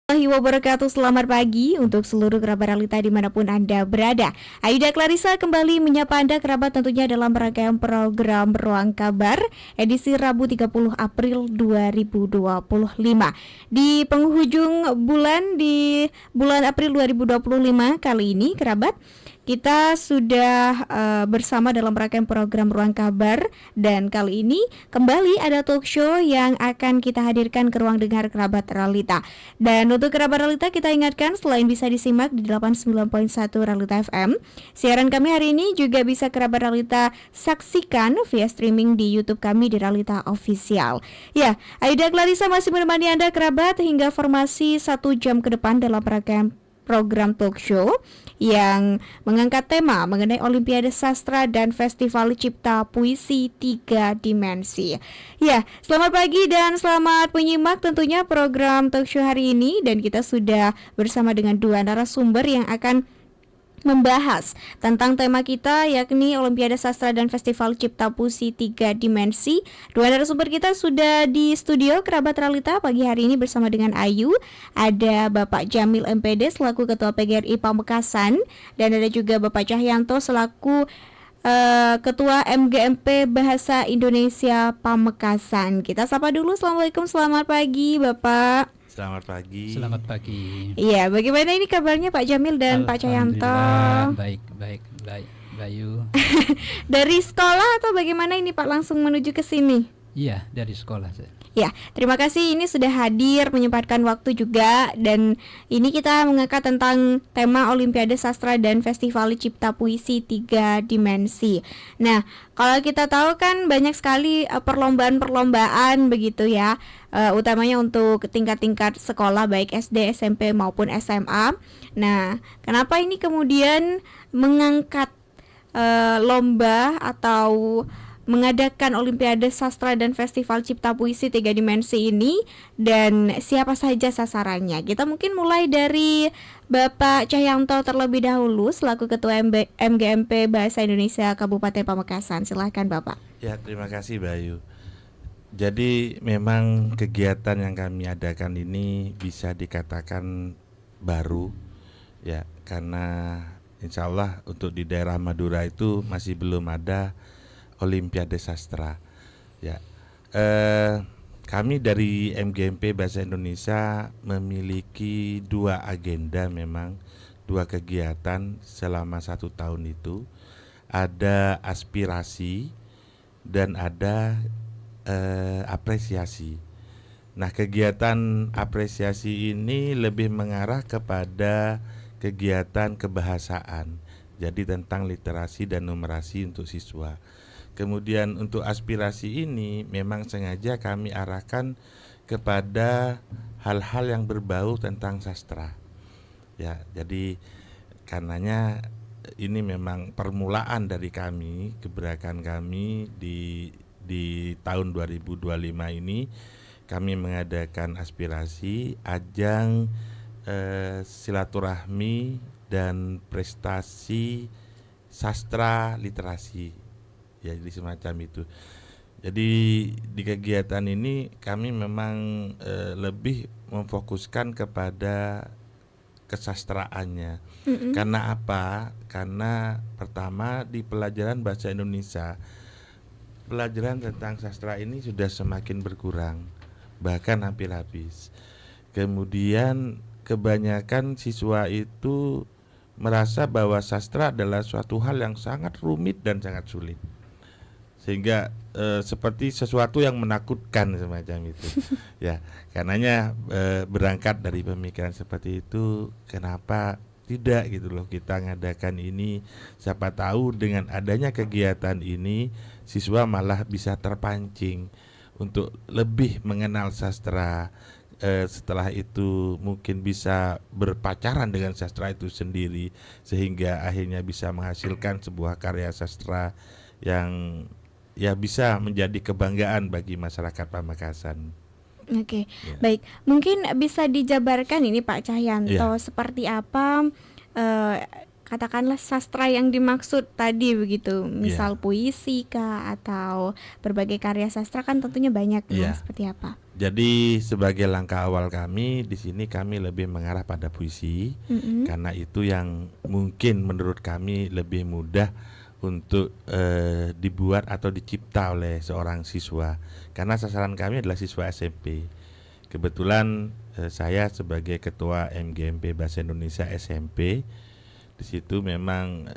Warahmatullahi wabarakatuh. Selamat pagi untuk seluruh kerabat realita dimanapun Anda berada. Aida Clarissa kembali menyapa Anda kerabat tentunya dalam rangkaian program Ruang Kabar edisi Rabu 30 April 2025. Di penghujung bulan di bulan April 2025 kali ini kerabat kita sudah bersama dalam rangkaian program Ruang Kabar, dan kali ini kembali ada talk show yang akan kita hadirkan ke ruang dengar kerabat realita. Dan untuk kerabat realita kita ingatkan selain bisa disimak di 89.1 Realita FM, siaran kami hari ini juga bisa kerabat realita saksikan via streaming di YouTube kami di Realita Official. Ya, Aida Clarissa masih menemani Anda kerabat hingga formasi 1 jam ke depan dalam rangkaian program talk show yang mengangkat tema mengenai Olimpiade Sastra dan Festival Cipta Puisi 3 Dimensi. Ya, selamat pagi dan selamat menyimak tentunya program talk show hari ini, dan kita sudah bersama dengan dua narasumber yang akan membahas tentang tema kita yakni Olimpiade Sastra dan Festival Cipta Puisi 3 Dimensi. Dua narasumber kita sudah di studio kerabat realita pagi hari ini bersama dengan Ayu. Ada Bapak Jamil MPD selaku Ketua PGRI Pamekasan, dan ada juga Bapak Cahyanto selaku Ketua MGMP Bahasa Indonesia Pamekasan. Kita sapa dulu. Assalamualaikum, selamat pagi Bapak. Selamat pagi. Selamat pagi. Iya, bagaimana ini kabarnya Pak Jamil dan Pak Cahyanto? Baik, Bayu. Dari sekolah atau bagaimana ini Pak, langsung menuju ke sini? Iya, dari sekolah. Ya, terima kasih ini sudah hadir menyempatkan waktu juga, dan ini kita mengangkat tentang tema Olimpiade Sastra dan Festival Cipta Puisi 3 Dimensi. Nah, kalau kita tahu kan banyak sekali perlombaan-perlombaan begitu ya, utamanya untuk tingkat-tingkat sekolah baik SD, SMP maupun SMA. Nah, kenapa ini kemudian mengangkat lomba atau mengadakan Olimpiade Sastra dan Festival Cipta Puisi 3 Dimensi ini, dan siapa saja sasarannya? Kita mungkin mulai dari Bapak Cahyanto terlebih dahulu selaku Ketua MGMP Bahasa Indonesia Kabupaten Pamekasan. Silahkan Bapak. Ya, terima kasih Bayu. Jadi memang kegiatan yang kami adakan ini bisa dikatakan baru ya, karena insya Allah untuk di daerah Madura itu masih belum ada Olimpiade Sastra. Ya, kami dari MGMP Bahasa Indonesia memiliki dua agenda, memang dua kegiatan selama 1 tahun itu. Ada aspirasi dan ada apresiasi. Nah, kegiatan apresiasi ini lebih mengarah kepada kegiatan kebahasaan, jadi tentang literasi dan numerasi untuk siswa. Kemudian untuk aspirasi ini memang sengaja kami arahkan kepada hal-hal yang berbau tentang sastra. Ya, jadi karenanya ini memang permulaan dari kami, gebrakan kami di tahun 2025 ini kami mengadakan aspirasi ajang silaturahmi dan prestasi sastra literasi. Ya, jadi semacam itu. Jadi di kegiatan ini kami memang lebih memfokuskan kepada kesastraannya. Karena apa? Karena pertama di pelajaran bahasa Indonesia, pelajaran tentang sastra ini sudah semakin berkurang, bahkan hampir habis. Kemudian kebanyakan siswa itu merasa bahwa sastra adalah suatu hal yang sangat rumit dan sangat sulit, sehingga seperti sesuatu yang menakutkan semacam itu. Ya, karenanya berangkat dari pemikiran seperti itu, kenapa tidak gitu loh kita ngadakan ini. Siapa tahu dengan adanya kegiatan ini siswa malah bisa terpancing untuk lebih mengenal sastra. Setelah itu mungkin bisa berpacaran dengan sastra itu sendiri, sehingga akhirnya bisa menghasilkan sebuah karya sastra yang ya bisa menjadi kebanggaan bagi masyarakat Pamekasan. Oke, Ya. baik. Mungkin bisa dijabarkan ini Pak Cahyanto, Ya. seperti apa katakanlah sastra yang dimaksud tadi begitu, misal Iya. puisi kah atau berbagai karya sastra kan tentunya banyak. Nah, Iya. seperti apa? Jadi sebagai langkah awal kami di sini kami lebih mengarah pada puisi Mm-mm. karena itu yang mungkin menurut kami lebih mudah untuk dibuat atau dicipta oleh seorang siswa. Karena sasaran kami adalah siswa SMP. Kebetulan saya sebagai ketua MGMP Bahasa Indonesia SMP di situ memang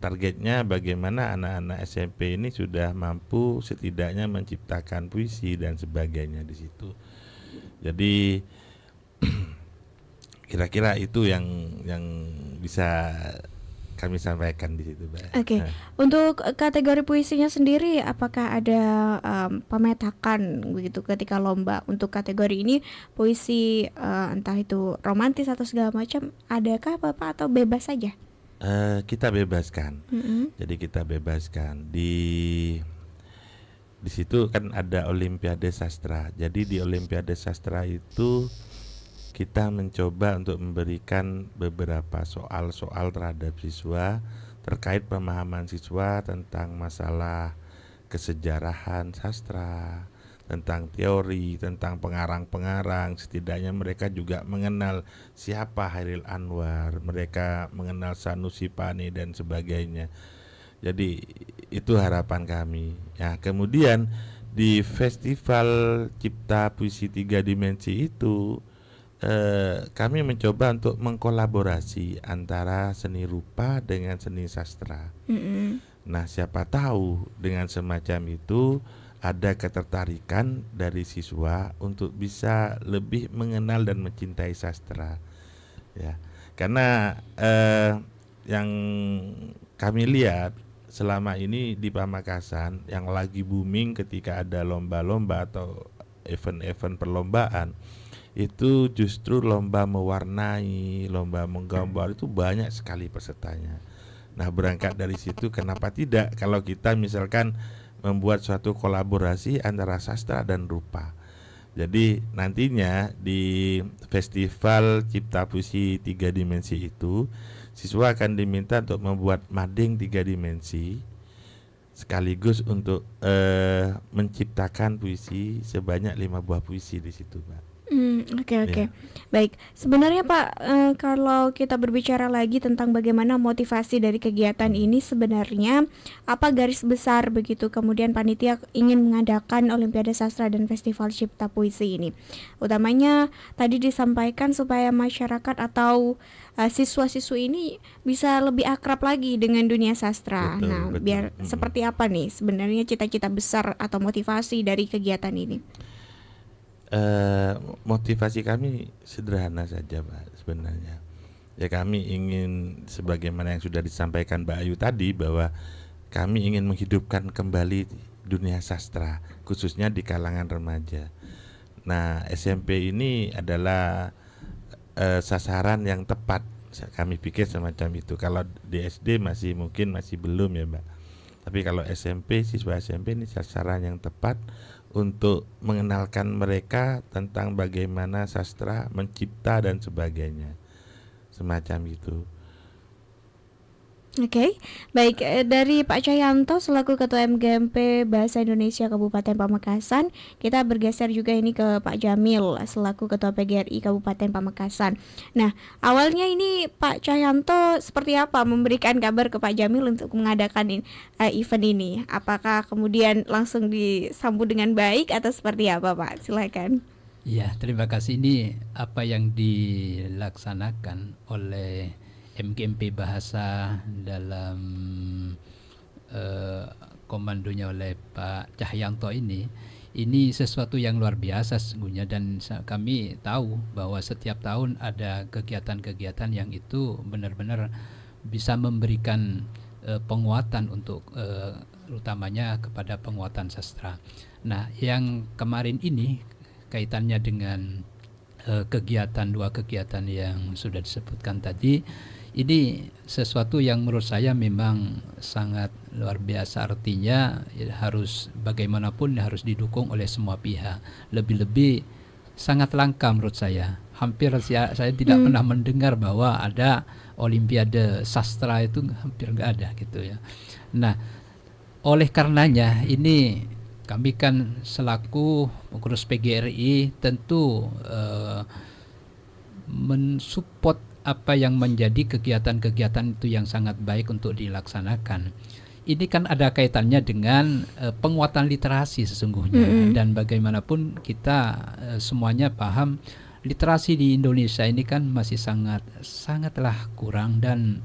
targetnya bagaimana anak-anak SMP ini sudah mampu setidaknya menciptakan puisi dan sebagainya di situ. Jadi kira-kira itu yang bisa kami sampaikan di situ, Mbak. Oke, Nah, untuk kategori puisinya sendiri, apakah ada pemetakan begitu ketika lomba untuk kategori ini puisi entah itu romantis atau segala macam, adakah Bapak atau bebas saja? kita bebaskan. Mm-mm. Jadi kita bebaskan di situ kan ada Olimpiade Sastra. Jadi di Olimpiade Sastra itu kita mencoba untuk memberikan beberapa soal-soal terhadap siswa terkait pemahaman siswa tentang masalah kesejarahan sastra, tentang teori, tentang pengarang-pengarang. Setidaknya mereka juga mengenal siapa Hairil Anwar, mereka mengenal Sanusi Pane dan sebagainya. Jadi itu harapan kami. Ya, kemudian di Festival Cipta Puisi Tiga Dimensi itu kami mencoba untuk mengkolaborasi antara seni rupa dengan seni sastra. Mm-mm. Nah, siapa tahu dengan semacam itu ada ketertarikan dari siswa untuk bisa lebih mengenal dan mencintai sastra. Ya, karena yang kami lihat selama ini di Pamekasan yang lagi booming ketika ada lomba-lomba atau event-event perlombaan itu justru lomba mewarnai, lomba menggambar itu banyak sekali pesertanya. Nah, berangkat dari situ kenapa tidak kalau kita misalkan membuat suatu kolaborasi antara sastra dan rupa. Jadi nantinya di Festival Cipta Puisi Tiga Dimensi itu siswa akan diminta untuk membuat mading 3 dimensi sekaligus untuk menciptakan puisi sebanyak 5 buah puisi di situ, Pak. Oke. Ya. Baik, sebenarnya Pak, kalau kita berbicara lagi tentang bagaimana motivasi dari kegiatan ini, sebenarnya apa garis besar begitu kemudian panitia ingin mengadakan Olimpiade Sastra dan Festival Cipta Puisi ini? Utamanya tadi disampaikan supaya masyarakat atau siswa-siswi ini bisa lebih akrab lagi dengan dunia sastra. Betul, Nah, betul. biar Mm-mm. seperti apa nih sebenarnya cita-cita besar atau motivasi dari kegiatan ini? Motivasi kami sederhana saja, Pak, sebenarnya. Ya, kami ingin sebagaimana yang sudah disampaikan Mbak Ayu tadi bahwa kami ingin menghidupkan kembali dunia sastra khususnya di kalangan remaja. Nah, SMP ini adalah sasaran yang tepat. Kami pikir semacam itu. Kalau di SD mungkin masih belum ya, Mbak. Tapi kalau SMP, siswa SMP ini sasaran yang tepat untuk mengenalkan mereka tentang bagaimana sastra mencipta dan sebagainya. Semacam itu. Oke, baik, dari Pak Cahyanto selaku Ketua MGMP Bahasa Indonesia Kabupaten Pamekasan, kita bergeser juga ini ke Pak Jamil selaku Ketua PGRI Kabupaten Pamekasan. Nah, awalnya ini Pak Cahyanto seperti apa memberikan kabar ke Pak Jamil untuk mengadakan event ini? Apakah kemudian langsung disambut dengan baik atau seperti apa, Pak? Silakan. Ya, terima kasih. Ini apa yang dilaksanakan oleh MGMP Bahasa dalam komandonya oleh Pak Cahyanto ini sesuatu yang luar biasa sesungguhnya, dan kami tahu bahwa setiap tahun ada kegiatan-kegiatan yang itu benar-benar bisa memberikan penguatan untuk utamanya kepada penguatan sastra. Nah, yang kemarin ini kaitannya dengan dua kegiatan yang sudah disebutkan tadi, ini sesuatu yang menurut saya memang sangat luar biasa. Artinya ya, harus bagaimanapun harus didukung oleh semua pihak. Lebih-lebih sangat langka menurut saya. Hampir saya tidak pernah mendengar bahwa ada Olimpiade sastra, itu hampir nggak ada gitu ya. Nah, oleh karenanya ini kami kan selaku pengurus PGRI tentu mensupport apa yang menjadi kegiatan-kegiatan itu yang sangat baik untuk dilaksanakan. Ini kan ada kaitannya dengan penguatan literasi sesungguhnya, dan bagaimanapun kita semuanya paham literasi di Indonesia ini kan masih sangatlah kurang, dan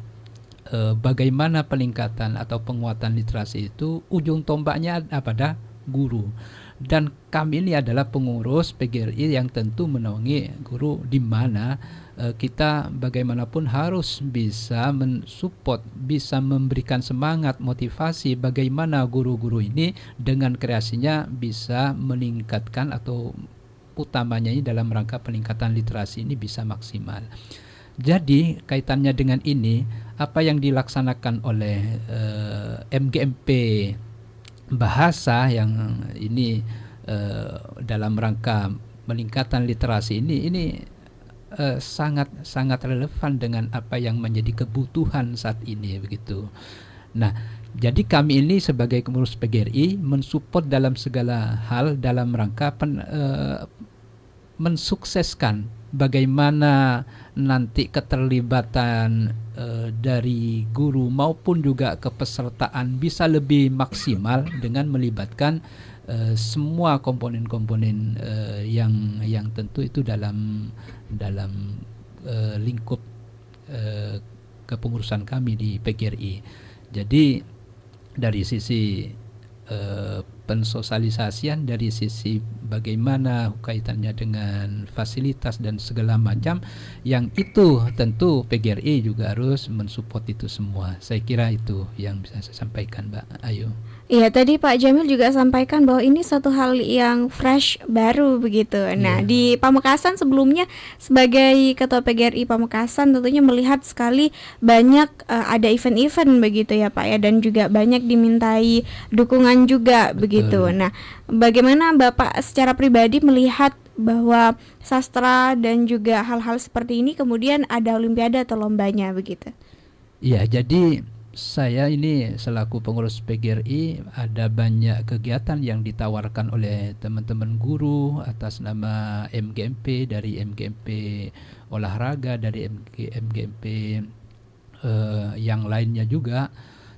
bagaimana peningkatan atau penguatan literasi itu ujung tombaknya pada guru. Dan kami ini adalah pengurus PGRI yang tentu menaungi guru, di mana kita bagaimanapun harus bisa mensupport, bisa memberikan semangat, motivasi bagaimana guru-guru ini dengan kreasinya bisa meningkatkan, atau utamanya ini dalam rangka peningkatan literasi ini bisa maksimal. Jadi kaitannya dengan ini, apa yang dilaksanakan oleh MGMP bahasa yang ini dalam rangka peningkatan literasi ini sangat relevan dengan apa yang menjadi kebutuhan saat ini begitu. Nah, jadi kami ini sebagai pengurus PGRI mensupport dalam segala hal dalam rangka mensukseskan bagaimana nanti keterlibatan dari guru maupun juga kepesertaan bisa lebih maksimal dengan melibatkan semua komponen-komponen yang tentu itu dalam lingkup kepengurusan kami di PGRI. Jadi dari sisi pensosialisasian, dari sisi bagaimana kaitannya dengan fasilitas dan segala macam, yang itu tentu PGRI juga harus mensupport itu semua. Saya kira itu yang bisa saya sampaikan, Mbak Ayu. Iya, tadi Pak Jamil juga sampaikan bahwa ini satu hal yang fresh, baru begitu. Nah, di Pamekasan sebelumnya sebagai Ketua PGRI Pamekasan tentunya melihat sekali banyak ada event-event begitu ya Pak ya, dan juga banyak dimintai dukungan juga. Betul. Begitu. Nah, bagaimana Bapak secara pribadi melihat bahwa sastra dan juga hal-hal seperti ini kemudian ada olimpiade atau lombanya begitu? Iya, jadi saya ini selaku pengurus PGRI ada banyak kegiatan yang ditawarkan oleh teman-teman guru atas nama MGMP, dari MGMP olahraga, dari MGMP yang lainnya juga.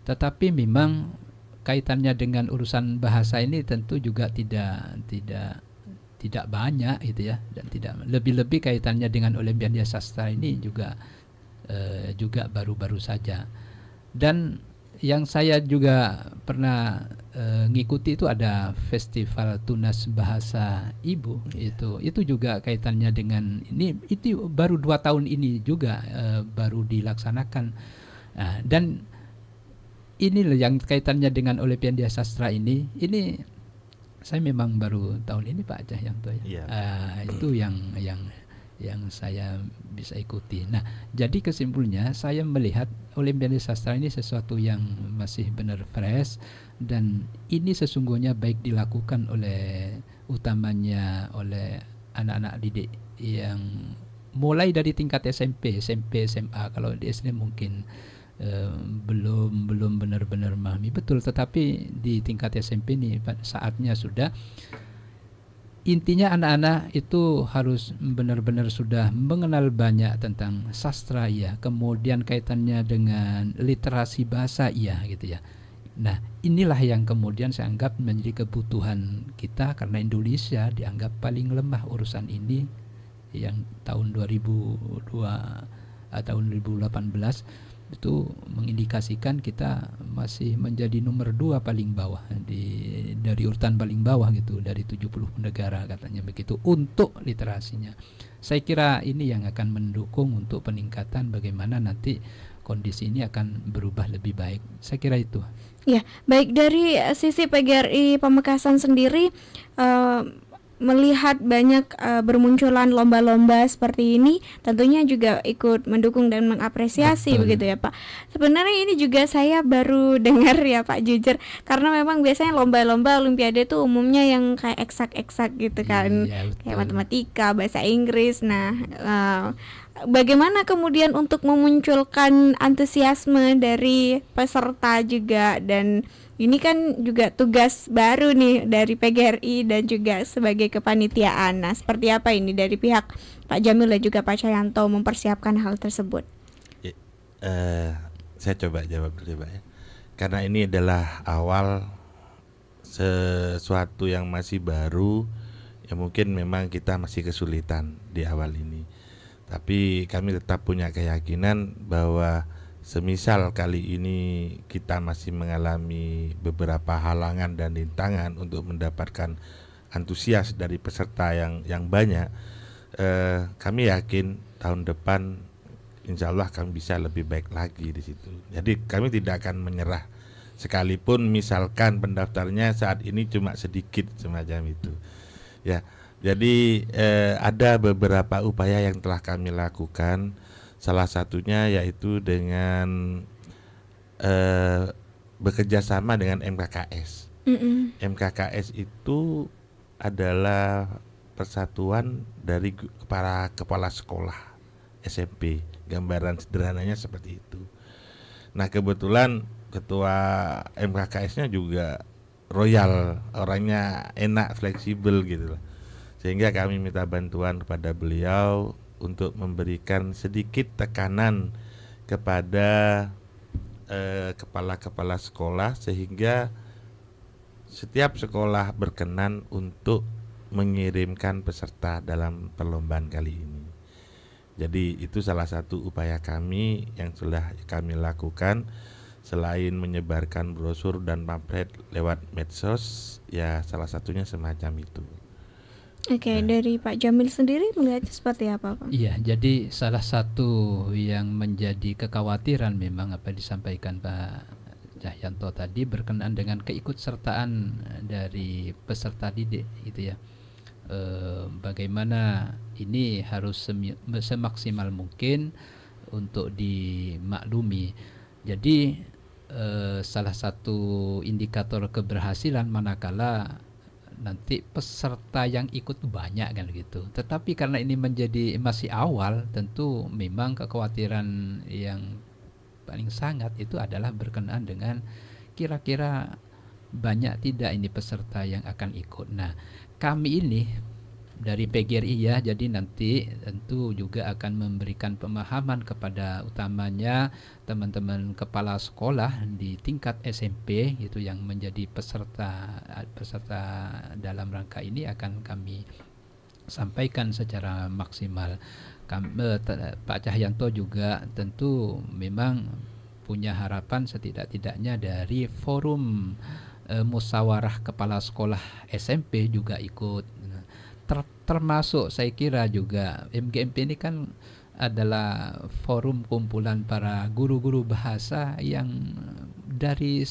Tetapi memang kaitannya dengan urusan bahasa ini tentu juga tidak banyak gitu ya, dan tidak lebih kaitannya dengan Olimpiade Sastra ini juga baru-baru saja. Dan yang saya juga pernah ngikuti itu ada Festival Tunas Bahasa Ibu, itu juga kaitannya dengan ini, itu baru 2 tahun ini juga baru dilaksanakan. Nah, dan ini loh yang kaitannya dengan Olimpiade Sastra ini saya memang baru tahun ini Pak Cahyanto ya. Itu yang saya bisa ikuti. Nah, jadi kesimpulannya saya melihat Olimpiade Sastra ini sesuatu yang masih benar fresh, dan ini sesungguhnya baik dilakukan oleh utamanya oleh anak-anak didik yang mulai dari tingkat SMP, SMA. Kalau di SD mungkin belum benar-benar memahami betul, tetapi di tingkat SMP ini saatnya sudah. Intinya anak-anak itu harus benar-benar sudah mengenal banyak tentang sastra ya, kemudian kaitannya dengan literasi bahasa ya gitu ya. Nah, inilah yang kemudian saya anggap menjadi kebutuhan kita, karena Indonesia dianggap paling lemah urusan ini. Yang tahun 2018 itu mengindikasikan kita masih menjadi nomor 2 paling bawah dari urutan paling bawah gitu, dari 70 negara katanya begitu untuk literasinya. Saya kira ini yang akan mendukung untuk peningkatan bagaimana nanti kondisi ini akan berubah lebih baik. Saya kira itu. Ya, baik dari sisi PGRI Pamekasan sendiri, melihat banyak bermunculan lomba-lomba seperti ini, tentunya juga ikut mendukung dan mengapresiasi. Betul. Begitu ya Pak. Sebenarnya ini juga saya baru dengar ya Pak, jujur, karena memang biasanya lomba-lomba olimpiade itu umumnya yang kayak eksak-eksak gitu kan, Iya, kayak betul. matematika, bahasa Inggris. Nah, bagaimana kemudian untuk memunculkan antusiasme dari peserta juga, dan ini kan juga tugas baru nih dari PGRI dan juga sebagai kepanitiaan. Nah, seperti apa ini dari pihak Pak Jamil dan juga Pak Cayanto mempersiapkan hal tersebut? Ya, saya coba jawab dulu Pak ya. Karena ini adalah awal sesuatu yang masih baru, ya mungkin memang kita masih kesulitan di awal ini. Tapi kami tetap punya keyakinan bahwa semisal kali ini kita masih mengalami beberapa halangan dan rintangan untuk mendapatkan antusias dari peserta yang banyak, kami yakin tahun depan insya Allah kami bisa lebih baik lagi di situ. Jadi kami tidak akan menyerah sekalipun misalkan pendaftarnya saat ini cuma sedikit semacam itu. Ya, jadi ada beberapa upaya yang telah kami lakukan. Salah satunya yaitu dengan bekerja sama dengan MKKS. MKKS itu adalah persatuan dari para kepala sekolah SMP. Gambaran sederhananya seperti itu. Nah, kebetulan ketua MKKS-nya juga royal, orangnya enak, fleksibel gitu loh. Sehingga kami minta bantuan kepada beliau untuk memberikan sedikit tekanan kepada kepala-kepala sekolah sehingga setiap sekolah berkenan untuk mengirimkan peserta dalam perlombaan kali ini. Jadi itu salah satu upaya kami yang sudah kami lakukan selain menyebarkan brosur dan pamflet lewat medsos, ya salah satunya semacam itu. Oke, dari Pak Jamil sendiri melihatnya seperti apa Pak? Iya, jadi salah satu yang menjadi kekhawatiran memang apa disampaikan Pak Cahyanto tadi berkenaan dengan keikutsertaan dari peserta didik itu ya. Bagaimana ini harus semaksimal mungkin untuk dimaklumi. Jadi salah satu indikator keberhasilan manakala nanti peserta yang ikut banyak kan gitu. Tetapi karena ini menjadi masih awal, tentu memang kekhawatiran yang paling sangat itu adalah berkenaan dengan kira-kira banyak tidak ini peserta yang akan ikut. Nah, kami ini dari PGRI ya, jadi nanti tentu juga akan memberikan pemahaman kepada utamanya teman-teman kepala sekolah di tingkat SMP gitu yang menjadi peserta dalam rangka ini akan kami sampaikan secara maksimal. Pak Cahyanto juga tentu memang punya harapan setidak-tidaknya dari forum musyawarah kepala sekolah SMP juga ikut. Termasuk saya kira juga MGMP ini kan adalah forum kumpulan para guru-guru bahasa yang dari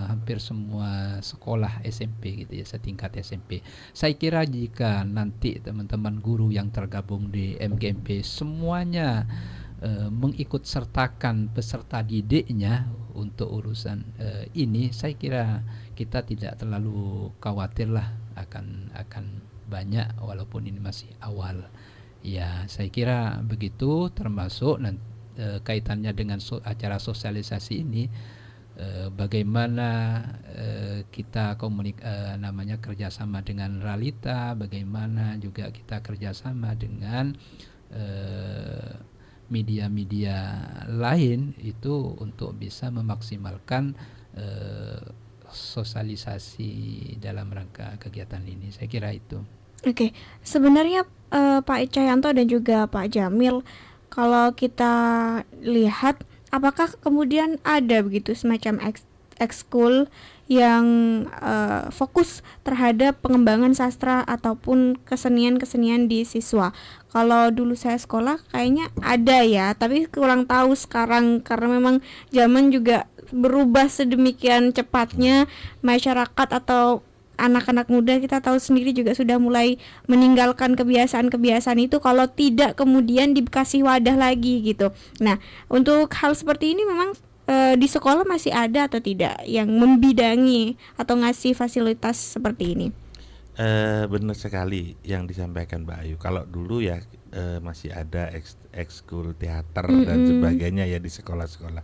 hampir semua sekolah SMP gitu ya, setingkat SMP. Saya kira jika nanti teman-teman guru yang tergabung di MGMP semuanya mengikut sertakan peserta didiknya untuk urusan ini, saya kira kita tidak terlalu khawatir lah akan banyak walaupun ini masih awal. Ya, saya kira begitu, termasuk kaitannya dengan acara sosialisasi ini, bagaimana kita kerjasama dengan Ralita, bagaimana juga kita kerjasama dengan media-media lain itu untuk bisa memaksimalkan sosialisasi dalam rangka kegiatan ini. Saya kira itu. Oke, sebenarnya Pak Cahyanto dan juga Pak Jamil, kalau kita lihat apakah kemudian ada begitu semacam ekskul yang fokus terhadap pengembangan sastra ataupun kesenian-kesenian di siswa? Kalau dulu saya sekolah kayaknya ada ya, tapi kurang tahu sekarang karena memang zaman juga berubah sedemikian cepatnya, masyarakat atau anak-anak muda kita tahu sendiri juga sudah mulai meninggalkan kebiasaan-kebiasaan itu kalau tidak kemudian dikasih wadah lagi gitu. Nah, untuk hal seperti ini memang di sekolah masih ada atau tidak yang membidangi atau ngasih fasilitas seperti ini? Benar sekali yang disampaikan Mbak Ayu. Kalau dulu ya masih ada ekskul teater dan sebagainya ya di sekolah-sekolah.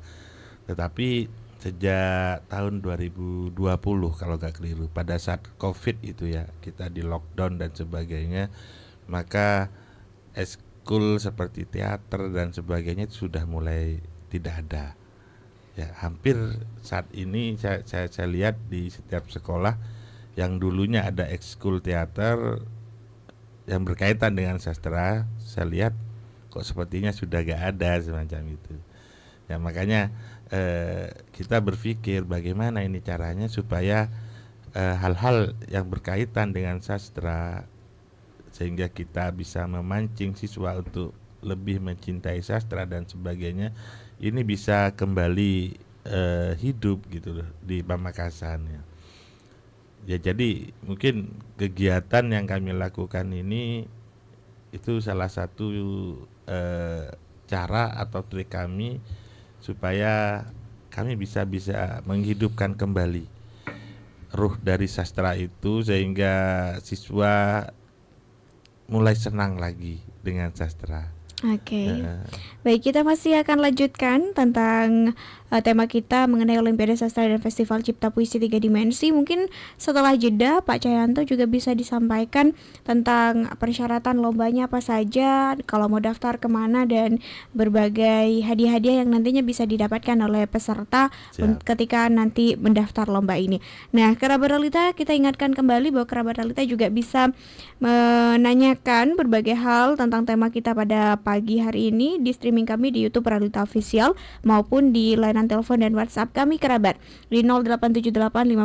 Tetapi sejak tahun 2020 kalau nggak keliru, pada saat COVID itu ya, kita di lockdown dan sebagainya, maka ekskul seperti teater dan sebagainya itu sudah mulai tidak ada. Ya, hampir saat ini saya lihat di setiap sekolah yang dulunya ada ekskul teater yang berkaitan dengan sastra, saya lihat kok sepertinya sudah gak ada semacam itu. Ya makanya kita berpikir bagaimana ini caranya supaya hal-hal yang berkaitan dengan sastra, sehingga kita bisa memancing siswa untuk lebih mencintai sastra dan sebagainya, ini bisa kembali hidup gitu loh di Pamekasan ya. Ya jadi mungkin kegiatan yang kami lakukan ini itu salah satu cara atau trik kami supaya kami bisa menghidupkan kembali ruh dari sastra itu, sehingga siswa mulai senang lagi dengan sastra. Oke. Baik, kita masih akan lanjutkan tentang tema kita mengenai Olimpiade Sastra dan Festival Cipta Puisi 3 Dimensi. Mungkin setelah jeda Pak Cahyanto juga bisa disampaikan tentang persyaratan lombanya apa saja, kalau mau daftar kemana, dan berbagai hadiah-hadiah yang nantinya bisa didapatkan oleh peserta ketika nanti mendaftar lomba ini. Nah, kerabat Realita, kita ingatkan kembali bahwa kerabat Realita juga bisa menanyakan berbagai hal tentang tema kita pada pagi hari ini di streaming kami di YouTube Realita Official maupun di layanan telepon dan WhatsApp kami kerabat di 0878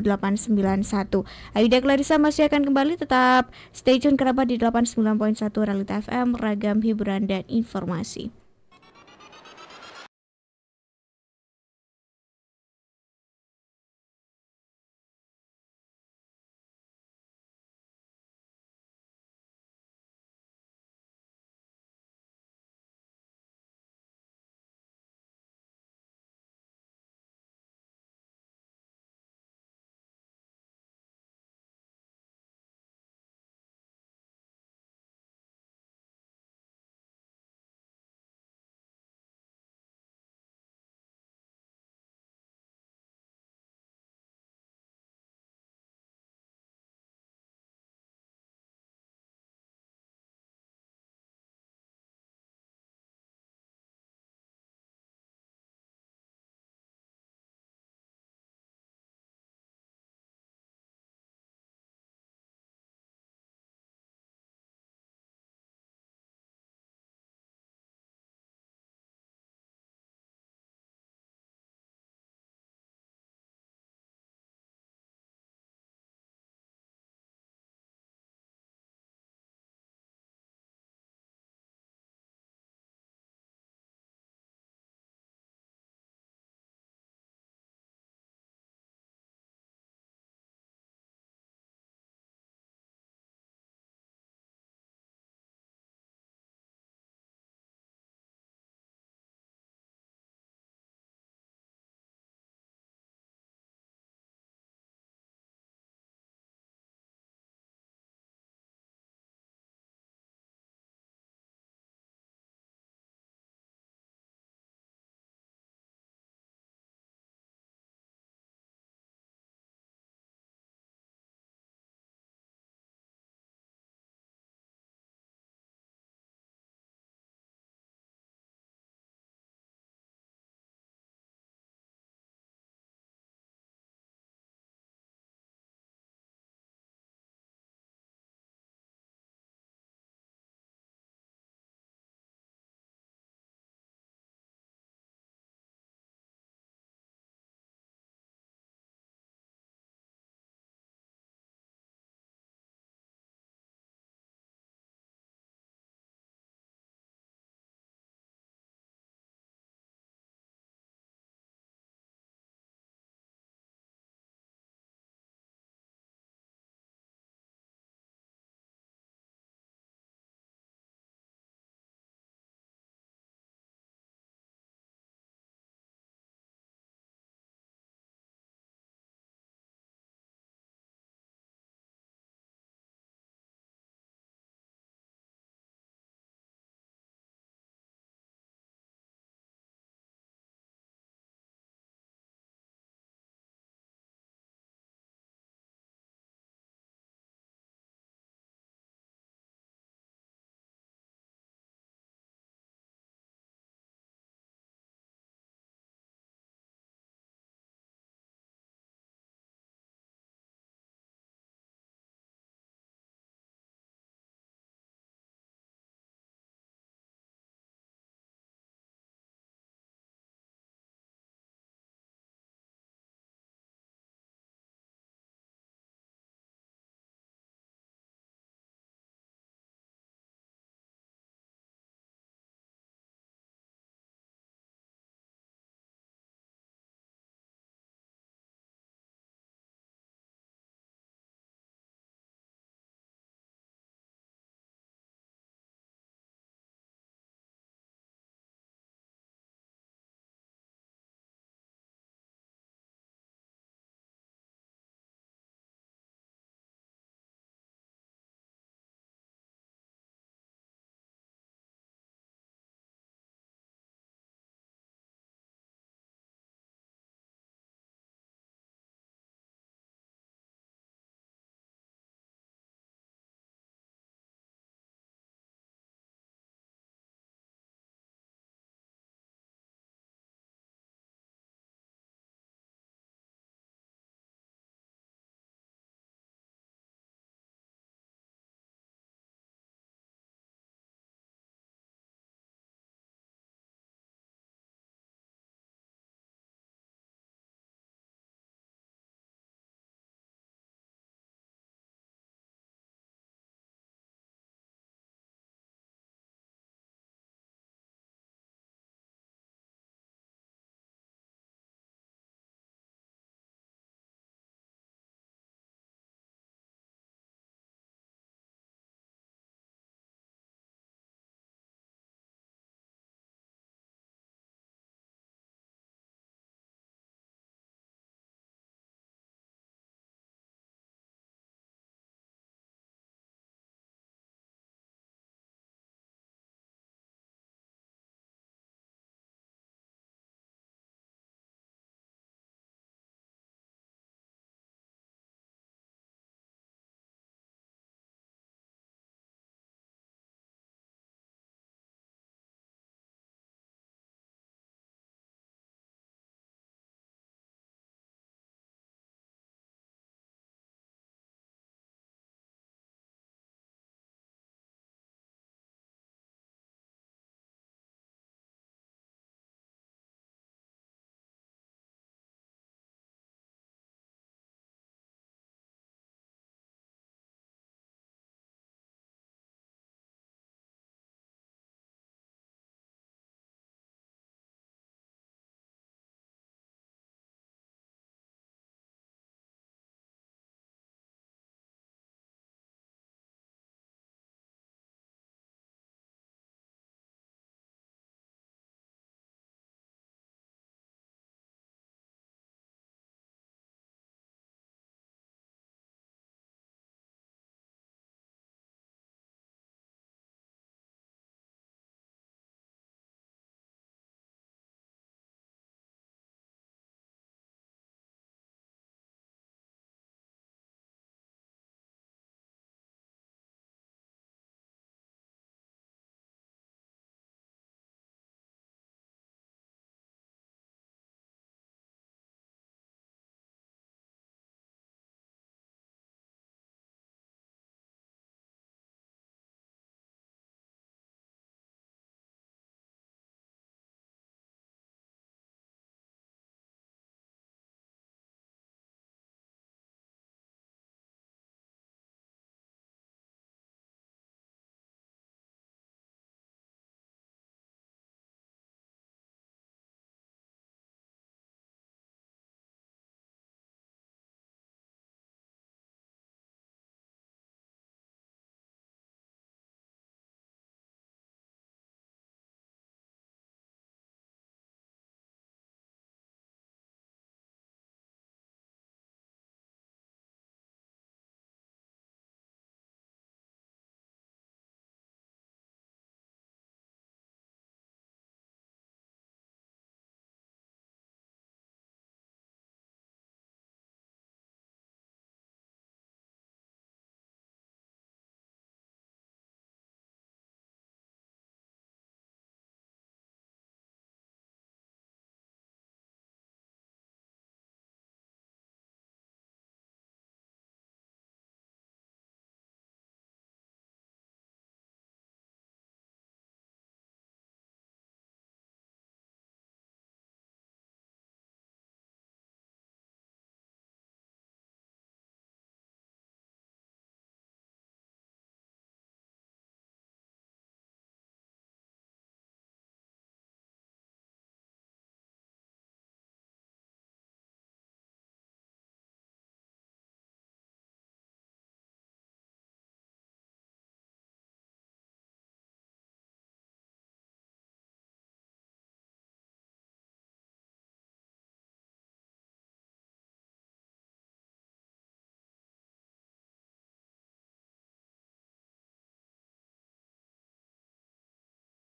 1500891. Aida Clarissa masih akan kembali, tetap stay tune kerabat di 89.1 Realita FM, ragam hiburan dan informasi.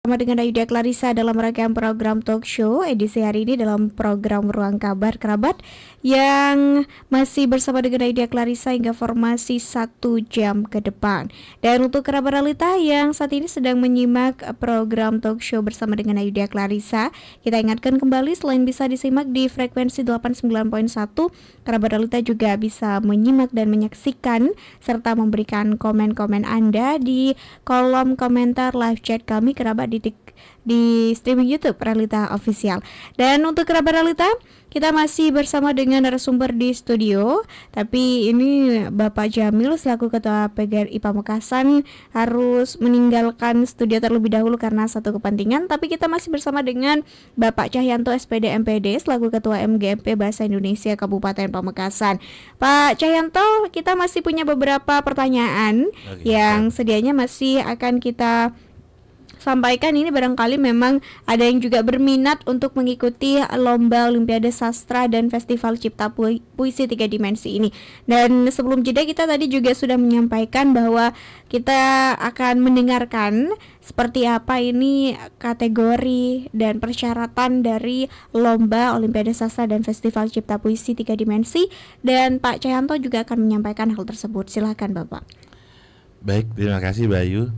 bersama dengan Ayuda Clarissa dalam rangkaian program talk show edisi hari ini dalam program Ruang Kabar Kerabat yang masih bersama dengan Ayuda Clarissa hingga formasi 1 jam ke depan. Dan untuk kerabat realita yang saat ini sedang menyimak program talk show bersama dengan Ayuda Clarissa, kita ingatkan kembali selain bisa disimak di frekuensi 89.1, kerabat realita juga bisa menyimak dan menyaksikan serta memberikan komen-komen Anda di kolom komentar live chat kami kerabat di streaming YouTube Realita Official. Dan untuk kerabat realita, kita masih bersama dengan narasumber di studio. Tapi ini Bapak Jamil selaku Ketua PGRI Pamekasan harus meninggalkan studio terlebih dahulu karena satu kepentingan. Tapi kita masih bersama dengan Bapak Cahyanto SPD MPD selaku Ketua MGMP Bahasa Indonesia Kabupaten Pamekasan. Pak Cahyanto, kita masih punya beberapa pertanyaan yang sedianya masih akan kita sampaikan. Ini barangkali memang ada yang juga berminat untuk mengikuti lomba Olimpiade Sastra dan Festival Cipta Puisi 3 Dimensi ini. Dan sebelum jeda kita tadi juga sudah menyampaikan bahwa kita akan mendengarkan seperti apa ini kategori dan persyaratan dari lomba Olimpiade Sastra dan Festival Cipta Puisi 3 Dimensi, dan Pak Cahyanto juga akan menyampaikan hal tersebut. Silakan Bapak. Baik, terima kasih Bayu.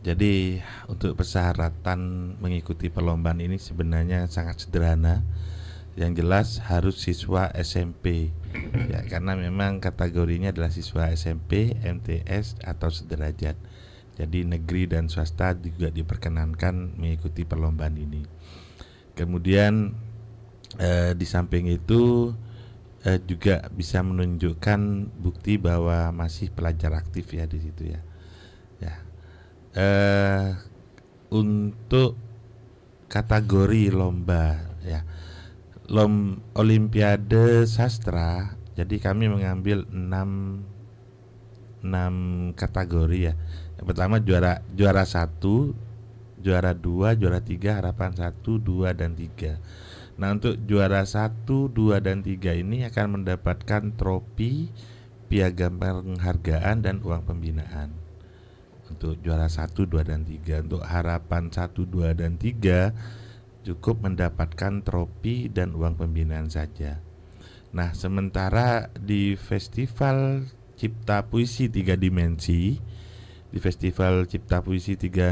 Jadi untuk persyaratan mengikuti perlombaan ini sebenarnya sangat sederhana. Yang jelas harus siswa SMP ya, karena memang kategorinya adalah siswa SMP, MTS atau sederajat. Jadi negeri dan swasta juga diperkenankan mengikuti perlombaan ini. Kemudian di samping itu juga bisa menunjukkan bukti bahwa masih pelajar aktif ya di situ ya. Untuk kategori lomba ya, Olimpiade Sastra, jadi kami mengambil 6 kategori ya. Yang pertama juara 1, juara 2, juara 3, harapan 1, 2 dan 3. Nah, untuk juara 1, 2 dan 3 ini akan mendapatkan trofi, piagam penghargaan dan uang pembinaan. Untuk juara 1, 2 dan 3. Untuk harapan 1, 2 dan 3 cukup mendapatkan trofi dan uang pembinaan saja. Nah, sementara di Festival Cipta Puisi 3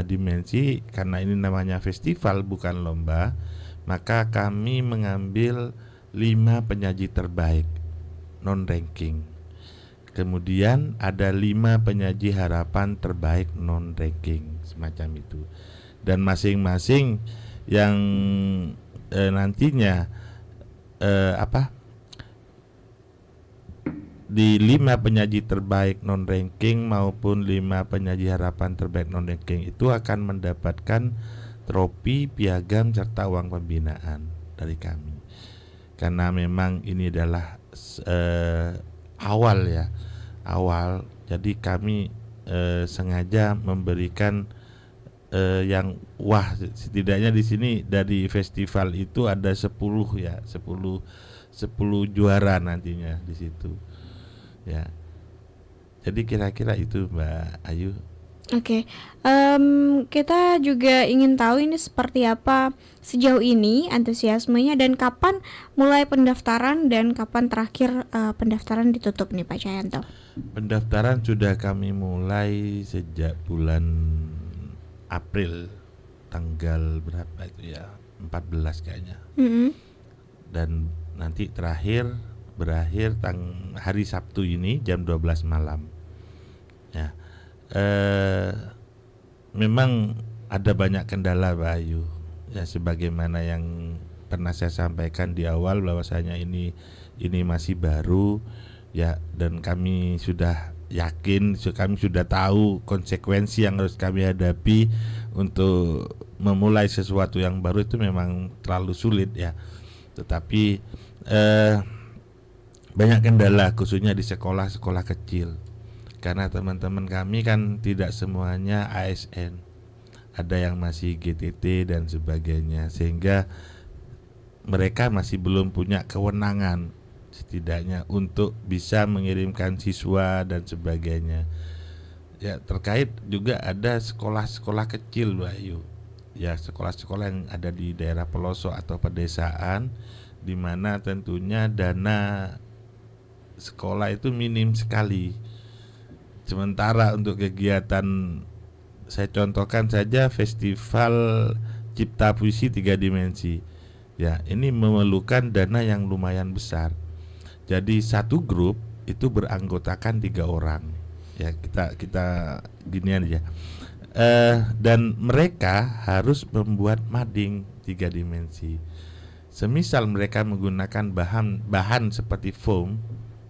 Dimensi, karena ini namanya festival bukan lomba, maka kami mengambil 5 penyaji terbaik non-ranking. Kemudian ada 5 penyaji harapan terbaik non-ranking, semacam itu. Dan masing-masing yang nantinya di 5 penyaji terbaik non-ranking maupun 5 penyaji harapan terbaik non-ranking itu akan mendapatkan trofi, piagam serta uang pembinaan dari kami. Karena memang ini adalah awal, jadi kami sengaja memberikan yang setidaknya di sini dari festival itu ada 10 juara nantinya di situ ya. Jadi kira-kira itu Mbak Ayu. Oke, kita juga ingin tahu ini seperti apa sejauh ini antusiasmenya dan kapan mulai pendaftaran dan kapan terakhir pendaftaran ditutup nih Pak Cahyanto. Pendaftaran sudah kami mulai sejak bulan April, tanggal berapa itu ya, 14 kayaknya. Dan nanti berakhir hari Sabtu ini jam 12 malam ya. Memang ada banyak kendala Pak Ayu ya, sebagaimana yang pernah saya sampaikan di awal bahwasanya ini masih baru ya, dan kami sudah yakin, kami sudah tahu konsekuensi yang harus kami hadapi untuk memulai sesuatu yang baru itu memang terlalu sulit ya. Tetapi banyak kendala khususnya di sekolah-sekolah kecil. Karena teman-teman kami kan tidak semuanya ASN, ada yang masih GTT dan sebagainya, sehingga mereka masih belum punya kewenangan setidaknya untuk bisa mengirimkan siswa dan sebagainya. Ya, terkait juga ada sekolah-sekolah kecil Mbak Ayu ya sekolah-sekolah yang ada di daerah pelosok atau pedesaan, di mana tentunya dana sekolah itu minim sekali. Sementara untuk kegiatan, saya contohkan saja festival Cipta Puisi 3 Dimensi. Ya, ini memerlukan dana yang lumayan besar. Jadi satu grup itu beranggotakan 3 orang. Ya, kita ginian aja. Dan mereka harus membuat mading 3 dimensi. Semisal mereka menggunakan bahan seperti foam,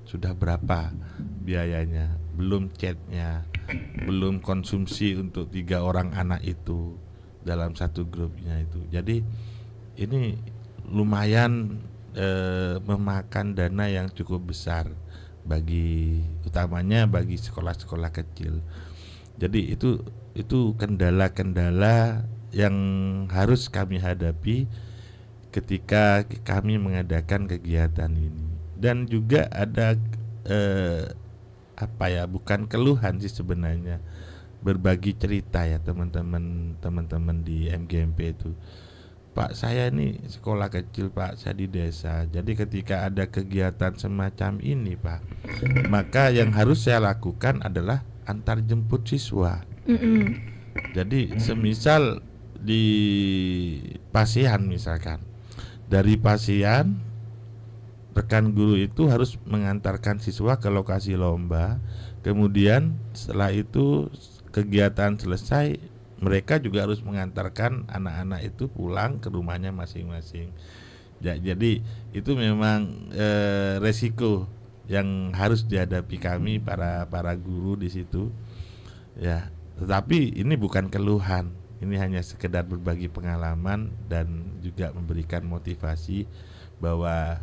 sudah berapa biayanya? Belum catnya, belum konsumsi untuk 3 orang anak itu dalam satu grupnya itu. Jadi ini lumayan memakan dana yang cukup besar utamanya bagi sekolah-sekolah kecil. Jadi itu kendala-kendala yang harus kami hadapi ketika kami mengadakan kegiatan ini. Dan juga ada bukan keluhan sih sebenarnya, berbagi cerita ya teman-teman di MGMP itu. Pak, saya ini sekolah kecil, Pak, saya di desa. Jadi ketika ada kegiatan semacam ini, Pak, maka yang harus saya lakukan adalah antar jemput siswa. Jadi semisal di Pasian misalkan, dari Pasian rekan guru itu harus mengantarkan siswa ke lokasi lomba. Kemudian setelah itu kegiatan selesai, mereka juga harus mengantarkan anak-anak itu pulang ke rumahnya masing-masing. Jadi itu memang resiko yang harus dihadapi kami para guru di situ. Ya, tetapi ini bukan keluhan. Ini hanya sekedar berbagi pengalaman dan juga memberikan motivasi bahwa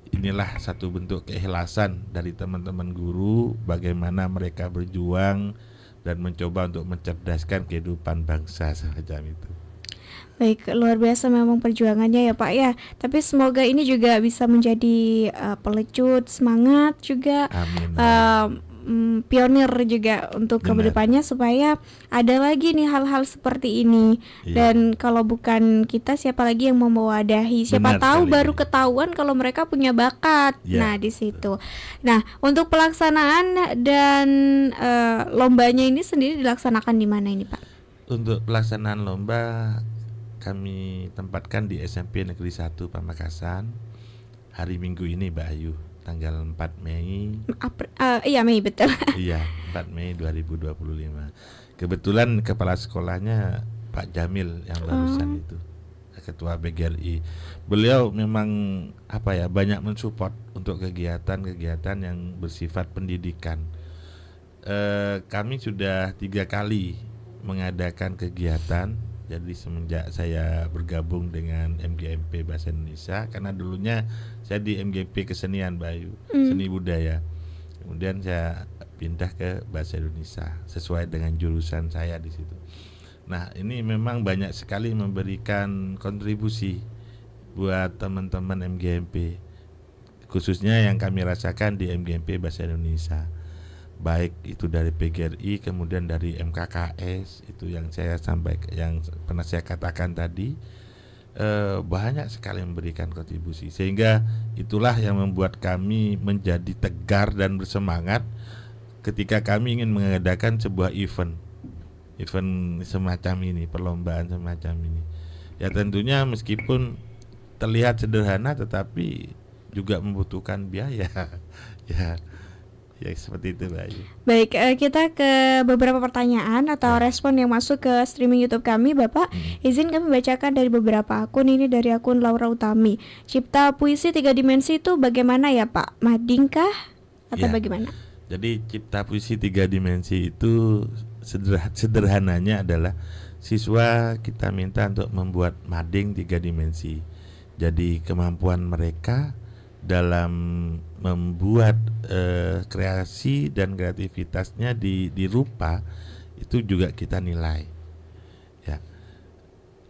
inilah satu bentuk keikhlasan dari teman-teman guru, bagaimana mereka berjuang dan mencoba untuk mencerdaskan kehidupan bangsa semacam itu. Baik, luar biasa memang perjuangannya ya Pak ya. Tapi semoga ini juga bisa menjadi pelecut semangat juga. Amin. Pionir juga untuk kedepannya supaya ada lagi nih hal-hal seperti ini. Dan kalau bukan kita, siapa lagi yang mau mewadahi? Siapa tahu baru ketahuan kalau mereka punya bakat. Nah di situ. Nah untuk pelaksanaan dan lombanya ini sendiri dilaksanakan di mana ini Pak? Untuk pelaksanaan lomba kami tempatkan di SMP Negeri 1 Pamekasan hari Minggu ini, Mbak Ayu, tanggal 4 Mei. Iya Mei, betul. Iya, 4 Mei 2025. Kebetulan kepala sekolahnya Pak Jamil yang barusan itu, ketua BGRI. Beliau memang banyak mensupport untuk kegiatan-kegiatan yang bersifat pendidikan. Kami sudah 3 kali mengadakan kegiatan. Jadi semenjak saya bergabung dengan MGMP Bahasa Indonesia, karena dulunya saya di MGP Kesenian Bayu, seni budaya. Kemudian saya pindah ke Bahasa Indonesia sesuai dengan jurusan saya di situ. Nah, ini memang banyak sekali memberikan kontribusi buat teman-teman MGMP, khususnya yang kami rasakan di MGMP Bahasa Indonesia. Baik itu dari PGRI, kemudian dari MKKS, itu yang saya sampaikan, yang pernah saya katakan tadi, banyak sekali memberikan kontribusi, sehingga itulah yang membuat kami menjadi tegar dan bersemangat ketika kami ingin mengadakan sebuah event semacam ini, perlombaan semacam ini. Ya tentunya meskipun terlihat sederhana, tetapi juga membutuhkan biaya. Ya seperti itu, Mbak Ayu. Baik, kita ke beberapa pertanyaan atau respon yang masuk ke streaming YouTube kami, Bapak. Izin kami bacakan dari beberapa akun. Ini dari akun Laura Utami. Cipta Puisi 3 Dimensi itu bagaimana ya Pak? Mading kah? Atau bagaimana? Jadi Cipta Puisi 3 Dimensi itu sederhananya adalah siswa kita minta untuk membuat mading 3 dimensi. Jadi kemampuan mereka dalam membuat kreasi dan kreativitasnya di rupa itu juga kita nilai. Ya.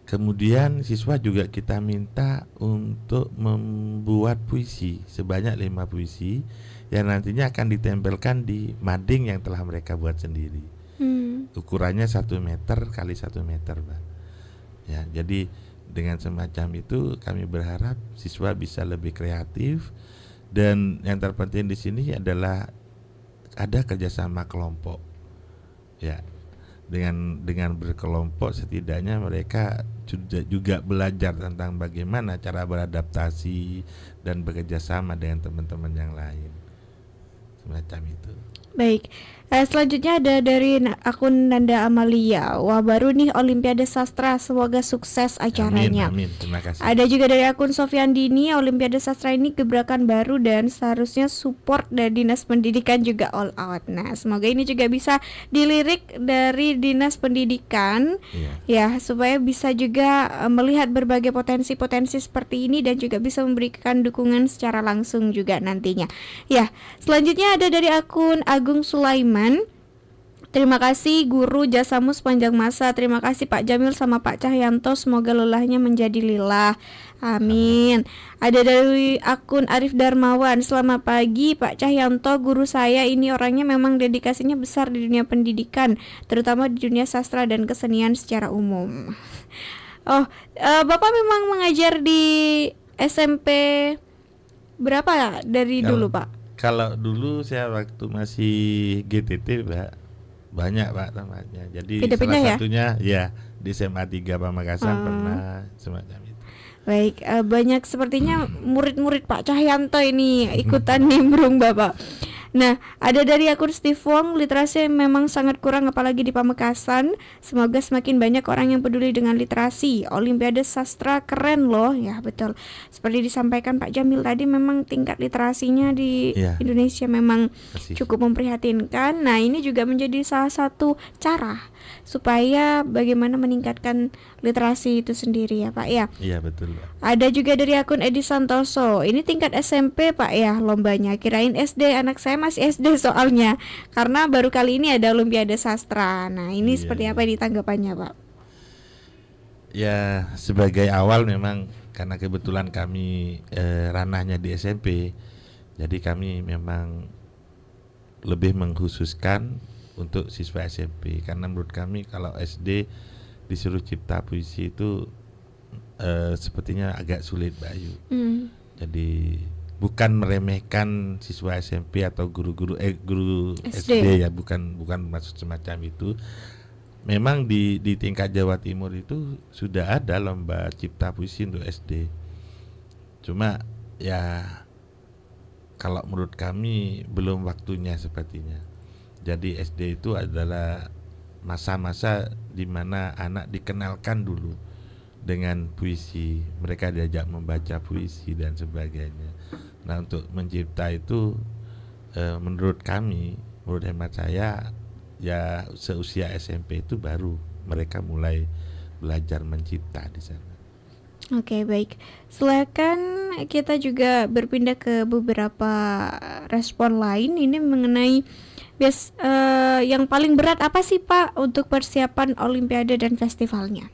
Kemudian siswa juga kita minta untuk membuat puisi sebanyak 5 puisi yang nantinya akan ditempelkan di mading yang telah mereka buat sendiri. Ukurannya 1 meter kali 1 meter, Mbak. Ya, jadi dengan semacam itu kami berharap siswa bisa lebih kreatif, dan yang terpenting di sini adalah ada kerjasama kelompok. Ya, dengan berkelompok setidaknya mereka juga belajar tentang bagaimana cara beradaptasi dan bekerja sama dengan teman-teman yang lain, semacam itu. Baik, selanjutnya ada dari akun Nanda Amalia. Wah, baru nih Olimpiade Sastra, semoga sukses acaranya. Amin, terima kasih. Ada juga dari akun Sofyan Dini, Olimpiade Sastra ini gebrakan baru dan seharusnya support dari Dinas Pendidikan juga all out. Nah, semoga ini juga bisa dilirik dari Dinas Pendidikan, ya, supaya bisa juga melihat berbagai potensi-potensi seperti ini dan juga bisa memberikan dukungan secara langsung juga nantinya. Ya, selanjutnya ada dari akun Agung Sulaiman. Terima kasih guru, jasamu sepanjang masa. Terima kasih Pak Jamil sama Pak Cahyanto, semoga lelahnya menjadi lilah. Amin. Ada dari akun Arif Darmawan. Selamat pagi Pak Cahyanto, guru saya ini orangnya memang dedikasinya besar di dunia pendidikan, terutama di dunia sastra dan kesenian secara umum. Oh, Bapak memang mengajar di SMP berapa dari dulu Pak? Kalau dulu saya waktu masih GTT banyak Pak tempatnya. Jadi Pindah-pindah salah ya? satunya ya di SMA 3 Pamekasan pernah, semacam itu. Baik, banyak sepertinya murid-murid Pak Cahyanto ini ikutan nimbrung Bapak. Nah, ada dari akun Steve Wong, literasi memang sangat kurang apalagi di Pamekasan. Semoga semakin banyak orang yang peduli dengan literasi. Olimpiade Sastra keren loh. Ya, betul. Seperti disampaikan Pak Jamil tadi, memang tingkat literasinya di Indonesia memang cukup memprihatinkan. Nah, ini juga menjadi salah satu cara supaya bagaimana meningkatkan literasi itu sendiri ya Pak ya. Iya betul Pak. Ada juga dari akun Edi Santoso. Ini tingkat SMP Pak ya lombanya. Kirain SD, anak saya masih SD soalnya. Karena baru kali ini ada Olimpiade Sastra. Nah ini seperti apa ditanggapannya Pak? Ya sebagai awal memang karena kebetulan kami ranahnya di SMP, jadi kami memang lebih mengkhususkan untuk siswa SMP, karena menurut kami kalau SD disuruh cipta puisi itu sepertinya agak sulit Mbak Ayu. Jadi bukan meremehkan siswa SMP atau guru SD ya, bukan maksud semacam itu. Memang di tingkat Jawa Timur itu sudah ada lomba cipta puisi untuk SD. Cuma ya kalau menurut kami belum waktunya sepertinya. Jadi SD itu adalah masa-masa di mana anak dikenalkan dulu dengan puisi, mereka diajak membaca puisi dan sebagainya. Nah untuk mencipta itu menurut kami, menurut hemat saya ya seusia SMP itu baru mereka mulai belajar mencipta di sana. Oke, baik. Silakan kita juga berpindah ke beberapa respon lain. Ini mengenai yang paling berat apa sih Pak untuk persiapan Olimpiade dan festivalnya?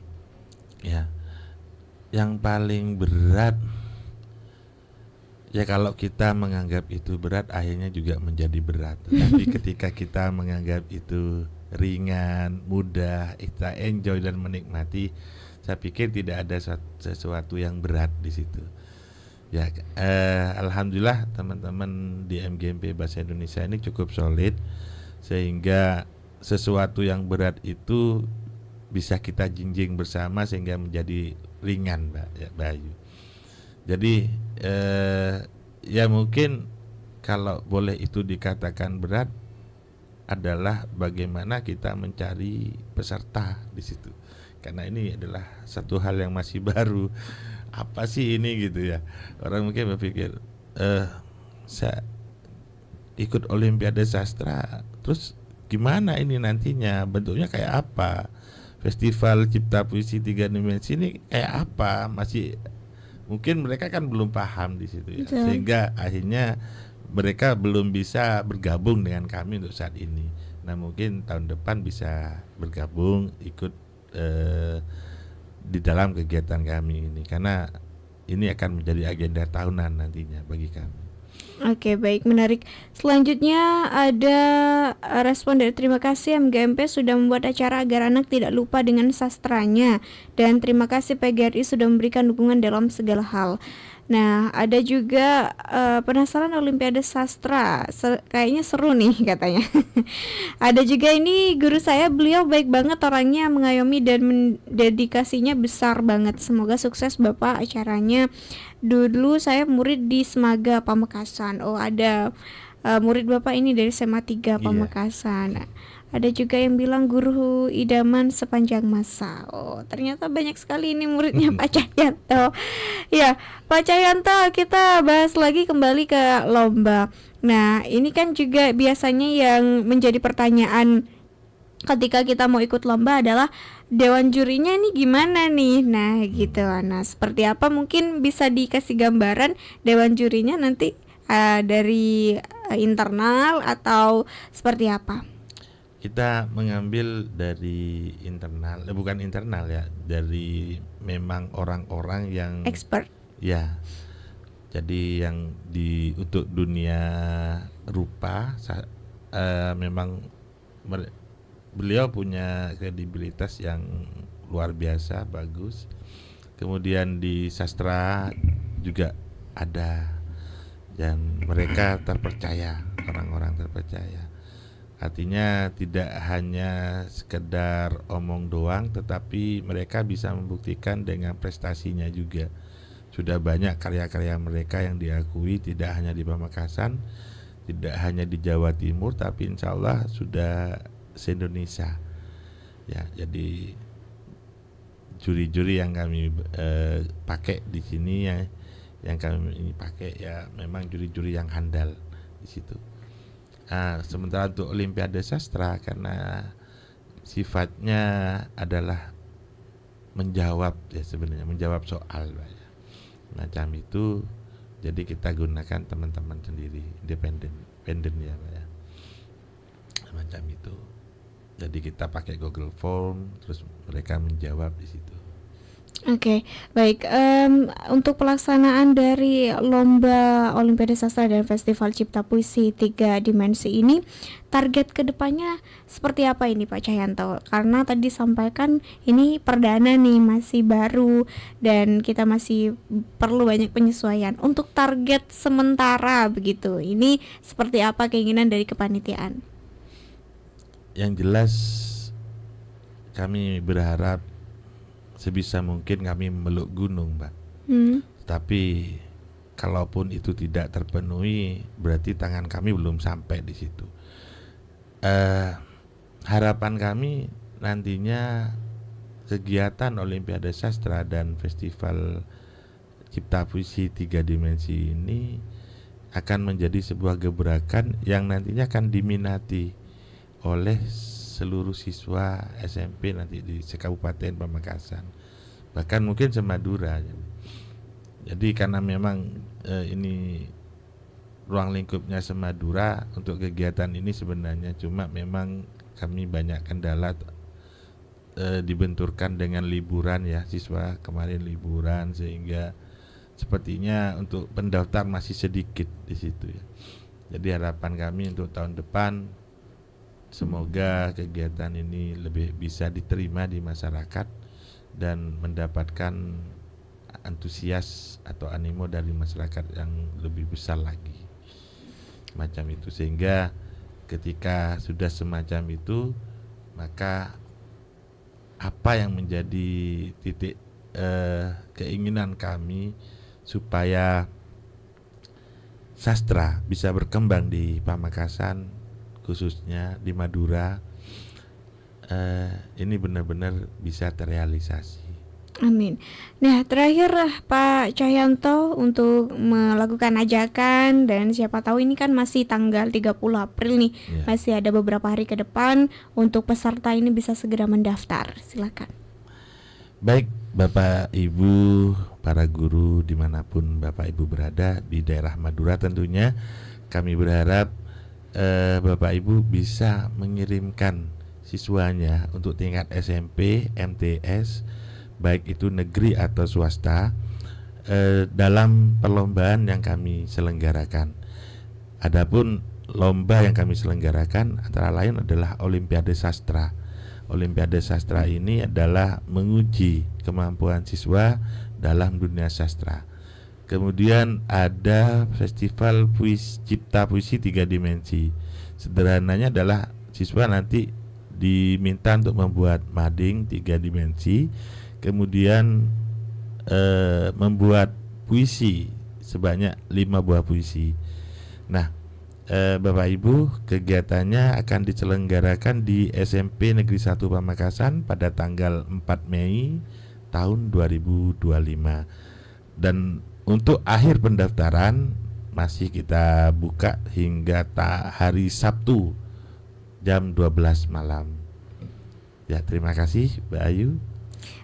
Ya, yang paling berat ya kalau kita menganggap itu berat akhirnya juga menjadi berat. Tapi ketika kita menganggap itu ringan, mudah, kita enjoy dan menikmati, saya pikir tidak ada sesuatu yang berat di situ. Ya, alhamdulillah teman-teman di MGMP Bahasa Indonesia ini cukup solid sehingga sesuatu yang berat itu bisa kita jinjing bersama sehingga menjadi ringan, Mbak Ayu. Jadi ya mungkin kalau boleh itu dikatakan berat adalah bagaimana kita mencari peserta di situ. Karena ini adalah satu hal yang masih baru. Apa sih ini gitu ya. Orang mungkin berpikir saya ikut Olimpiade Sastra, terus gimana ini nantinya, bentuknya kayak apa, Festival Cipta Puisi 3 Dimensi ini kayak apa, masih mungkin mereka kan belum paham di situ ya. Sehingga akhirnya mereka belum bisa bergabung dengan kami untuk saat ini. Nah mungkin tahun depan bisa bergabung ikut di dalam kegiatan kami ini, karena ini akan menjadi agenda tahunan nantinya bagi kami. Oke, baik, menarik. Selanjutnya ada respon dari terima kasih MGMP sudah membuat acara agar anak tidak lupa dengan sastranya, dan terima kasih PGRI sudah memberikan dukungan dalam segala hal. Nah, ada juga penasaran Olimpiade Sastra, kayaknya seru nih katanya. Ada juga ini guru saya, beliau baik banget orangnya, mengayomi dan dedikasinya besar banget. Semoga sukses Bapak acaranya. Dulu saya murid di Semaga Pamekasan. Oh, ada murid Bapak ini dari SMA 3 Pamekasan. Nah, ada juga yang bilang guru idaman sepanjang masa. Oh, ternyata banyak sekali ini muridnya Pak Cahyanto. Ya, Pak Cahyanto, kita bahas lagi kembali ke lomba. Nah, ini kan juga biasanya yang menjadi pertanyaan ketika kita mau ikut lomba adalah dewan jurinya ini gimana nih? Nah, gitu. Nah, seperti apa, mungkin bisa dikasih gambaran dewan jurinya nanti dari internal atau seperti apa? Kita mengambil dari internal, bukan internal ya, dari memang orang-orang yang Expert. ya. Jadi yang untuk dunia rupa memang beliau punya kredibilitas yang luar biasa, bagus. Kemudian di sastra juga ada, dan mereka terpercaya, orang-orang terpercaya. Artinya tidak hanya sekedar omong doang, tetapi mereka bisa membuktikan dengan prestasinya juga. Sudah banyak karya-karya mereka yang diakui tidak hanya di Pamekasan, tidak hanya di Jawa Timur, tapi insya Allah sudah se-Indonesia. Ya, jadi juri-juri yang kami pakai di sini, yang kami ini pakai ya memang juri-juri yang handal di situ. Nah, sementara untuk Olimpiade Sastra, karena sifatnya adalah menjawab ya, sebenarnya menjawab soal ya, macam itu, jadi kita gunakan teman-teman sendiri, independen ya Pak ya, macam itu. Jadi kita pakai Google Form, terus mereka menjawab di situ. Oke, baik. Untuk pelaksanaan dari lomba Olimpiade Sastra dan Festival Cipta Puisi 3 Dimensi ini, target kedepannya seperti apa ini Pak Cahyanto? Karena tadi sampaikan ini perdana nih, masih baru, dan kita masih perlu banyak penyesuaian. Untuk target sementara begitu, ini seperti apa keinginan dari kepanitiaan? Yang jelas kami berharap sebisa mungkin kami meluk gunung, Mbak. Tapi kalaupun itu tidak terpenuhi, berarti tangan kami belum sampai di situ. Harapan kami nantinya kegiatan Olimpiade Sastra dan Festival Cipta Puisi 3 Dimensi ini akan menjadi sebuah gebrakan yang nantinya akan diminati oleh seluruh siswa SMP nanti di Kabupaten Pamekasan, bahkan mungkin se-Madura. Jadi karena memang ini ruang lingkupnya se-Madura untuk kegiatan ini sebenarnya, cuma memang kami banyak kendala, dibenturkan dengan liburan ya, siswa kemarin liburan, sehingga sepertinya untuk pendaftar masih sedikit di situ ya. Jadi harapan kami untuk tahun depan, semoga kegiatan ini lebih bisa diterima di masyarakat dan mendapatkan antusias atau animo dari masyarakat yang lebih besar lagi, macam itu. Sehingga ketika sudah semacam itu, maka apa yang menjadi titik keinginan kami supaya sastra bisa berkembang di Pamekasan, khususnya di Madura, ini benar-benar bisa terrealisasi. Amin. Nah, terakhir Pak Cahyanto, untuk melakukan ajakan, dan siapa tahu ini kan masih tanggal 30 April nih, masih ada beberapa hari ke depan untuk peserta ini bisa segera mendaftar. Silakan. Baik, Bapak Ibu, para guru dimanapun Bapak Ibu berada di daerah Madura, tentunya kami berharap Bapak Ibu bisa mengirimkan siswanya untuk tingkat SMP, MTS, baik itu negeri atau swasta, dalam perlombaan yang kami selenggarakan. Adapun lomba yang kami selenggarakan antara lain adalah Olimpiade Sastra. Olimpiade Sastra ini adalah menguji kemampuan siswa dalam dunia sastra. Kemudian ada Festival Cipta Puisi 3 Dimensi. Sederhananya adalah siswa nanti diminta untuk membuat mading 3 dimensi, kemudian membuat puisi sebanyak 5 buah puisi. Nah, Bapak Ibu, kegiatannya akan diselenggarakan di SMP Negeri 1 Pamekasan pada tanggal 4 Mei tahun 2025. Dan untuk akhir pendaftaran masih kita buka hingga hari Sabtu jam 12 malam. Ya, terima kasih Mbak Ayu.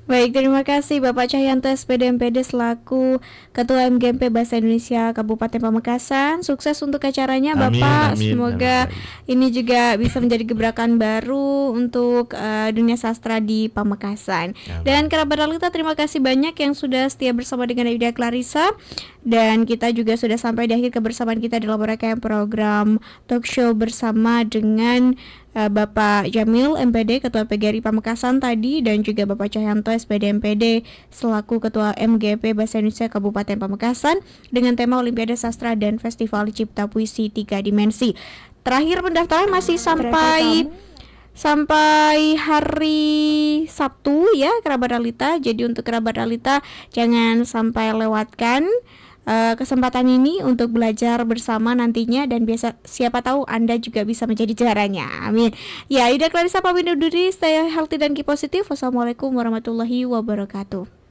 Baik, terima kasih Bapak Cahyanto SPD MPD selaku Ketua MGMP Bahasa Indonesia Kabupaten Pamekasan. Sukses untuk acaranya Bapak. Semoga ini juga bisa menjadi gebrakan baru untuk dunia sastra di Pamekasan. Dan kerabat realita, terima kasih banyak yang sudah setia bersama dengan Aida Clarissa. Dan kita juga sudah sampai di akhir kebersamaan kita dalam rangkaian program talk show bersama dengan Bapak Jamil MPD Ketua PGRI Pamekasan tadi, dan juga Bapak Cahyanto SPD MPD selaku Ketua MGP Bahasa Indonesia Kabupaten Pamekasan dengan tema Olimpiade Sastra dan Festival Cipta Puisi 3 Dimensi. Terakhir pendaftaran masih sampai hari Sabtu ya kerabat realita. Jadi untuk kerabat realita jangan sampai lewatkan kesempatan ini untuk belajar bersama nantinya, dan siapa tahu Anda juga bisa menjadi juaranya. Amin. Ya, Aida Clarissa pamit undur diri, stay healthy dan keep positif. Wassalamualaikum warahmatullahi wabarakatuh.